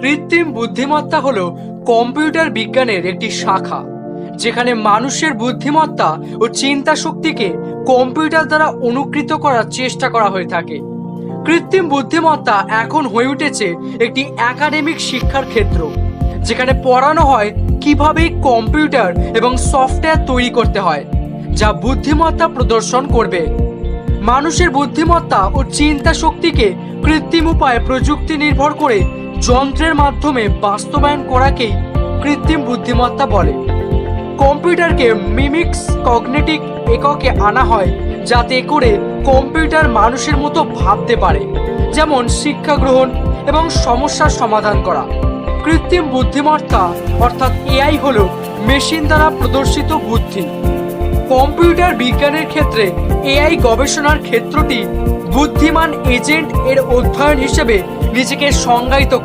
কৃত্রিম বুদ্ধিমত্তা হলো কম্পিউটার বিজ্ঞানের একটি শাখা, যেখানে মানুষের বুদ্ধিমত্তা ও চিন্তা শক্তিকে কম্পিউটার দ্বারা অনুকৃত করার চেষ্টা করা হয়ে থাকে। কৃত্রিম বুদ্ধিমত্তা এখন হয়ে উঠেছে একটি একাডেমিক শিক্ষার ক্ষেত্র, যেখানে পড়ানো হয় কিভাবে কম্পিউটার এবং সফটওয়্যার তৈরি করতে হয়, যা বুদ্ধিমত্তা প্রদর্শন করবে। মানুষের বুদ্ধিমত্তা ও চিন্তা শক্তিকে কৃত্রিম উপায়ে প্রযুক্তি নির্ভর করে যন্ত্রের মাধ্যমে বাস্তবায়ন করাকেই কৃত্রিম বুদ্ধিমত্তা বলে। কম্পিউটারকে মিমিক্স কগনিটিভ এককে আনা হয়, যাতে করে কম্পিউটার মানুষের মতো ভাবতে পারে, যেমন শিক্ষা গ্রহণ এবং সমস্যার সমাধান করা। কৃত্রিম বুদ্ধিমত্তা অর্থাৎ এআই হলো মেশিন দ্বারা প্রদর্শিত বুদ্ধি। কম্পিউটার বিজ্ঞানের ক্ষেত্রে এআই গবেষণার ক্ষেত্রটি বুদ্ধিমান এজেন্ট এর অধ্যয়ন হিসেবে নিজেকে সংজ্ঞায়িত করে।